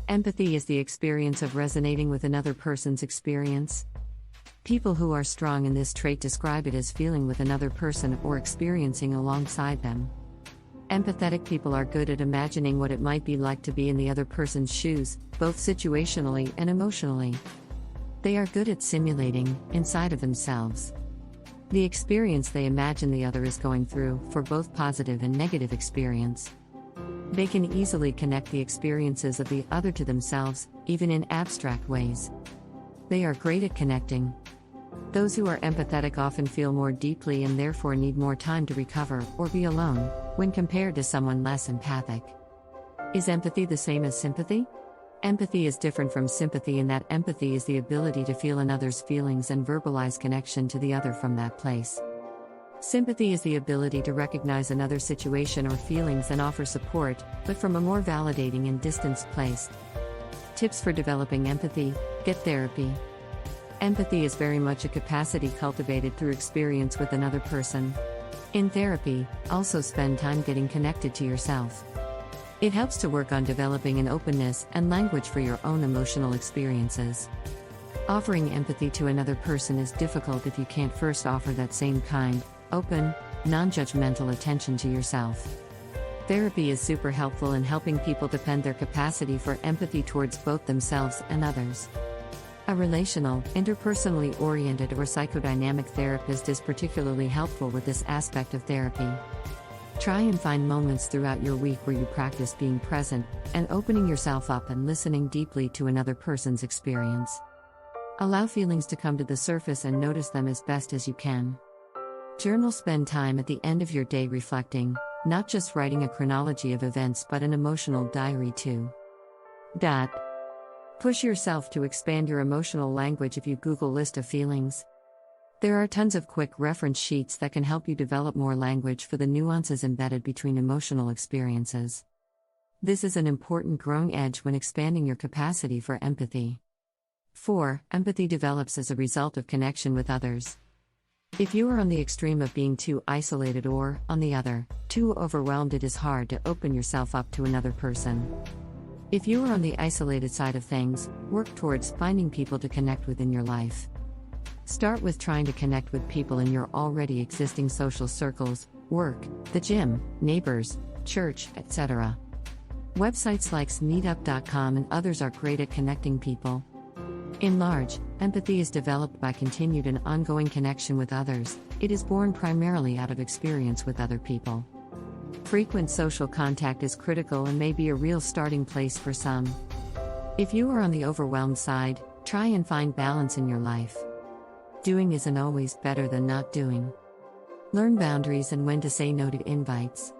Empathy is the experience of resonating with another person's experience. People who are strong in this trait describe it as feeling with another person or experiencing alongside them. Empathetic people are good at imagining what it might be like to be in the other person's shoes, both situationally and emotionally. They are good at simulating, inside of themselves, the experience they imagine the other is going through, for both positive and negative experience. They can easily connect the experiences of the other to themselves, even in abstract ways. They are great at connecting. Those who are empathetic often feel more deeply and therefore need more time to recover or be alone, when compared to someone less empathic. Is empathy the same as sympathy? Empathy is different from sympathy in that empathy is the ability to feel another's feelings and verbalize connection to the other from that place. Sympathy is the ability to recognize another situation or feelings and offer support, but from a more validating and distanced place. Tips for developing empathy: get therapy. Empathy is very much a capacity cultivated through experience with another person. In therapy, also spend time getting connected to yourself. It helps to work on developing an openness and language for your own emotional experiences. Offering empathy to another person is difficult if you can't first offer that same kind, open, non-judgmental attention to yourself. Therapy is super helpful in helping people deepen their capacity for empathy towards both themselves and others. A relational, interpersonally oriented or psychodynamic therapist is particularly helpful with this aspect of therapy. Try and find moments throughout your week where you practice being present and opening yourself up and listening deeply to another person's experience. Allow feelings to come to the surface and notice them as best as you can. Journal. Spend time at the end of your day reflecting, not just writing a chronology of events but an emotional diary too. Push yourself to expand your emotional language if you Google list of feelings. There are tons of quick reference sheets that can help you develop more language for the nuances embedded between emotional experiences. This is an important growing edge when expanding your capacity for empathy. 4. Empathy develops as a result of connection with others. If you are on the extreme of being too isolated or, on the other, too overwhelmed, it is hard to open yourself up to another person. If you are on the isolated side of things, work towards finding people to connect with in your life. Start with trying to connect with people in your already existing social circles, work, the gym, neighbors, church, etc. Websites like meetup.com and others are great at connecting people. In large, empathy is developed by continued and ongoing connection with others. It is born primarily out of experience with other people. Frequent social contact is critical and may be a real starting place for some. If you are on the overwhelmed side, try and find balance in your life. Doing isn't always better than not doing. Learn boundaries and when to say no to invites.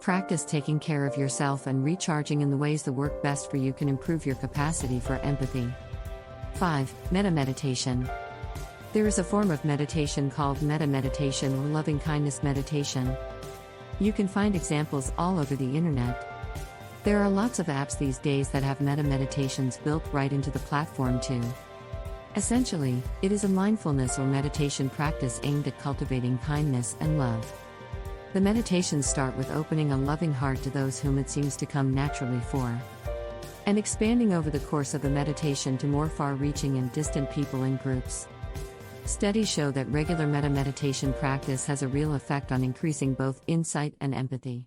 Practice taking care of yourself and recharging in the ways that work best for you can improve your capacity for empathy. 5. Meta-meditation. There is a form of meditation called meta-meditation or loving-kindness meditation. You can find examples all over the internet. There are lots of apps these days that have meta-meditations built right into the platform too. Essentially, it is a mindfulness or meditation practice aimed at cultivating kindness and love. The meditations start with opening a loving heart to those whom it seems to come naturally for, and expanding over the course of the meditation to more far-reaching and distant people in groups. Studies show that regular meta-meditation practice has a real effect on increasing both insight and empathy.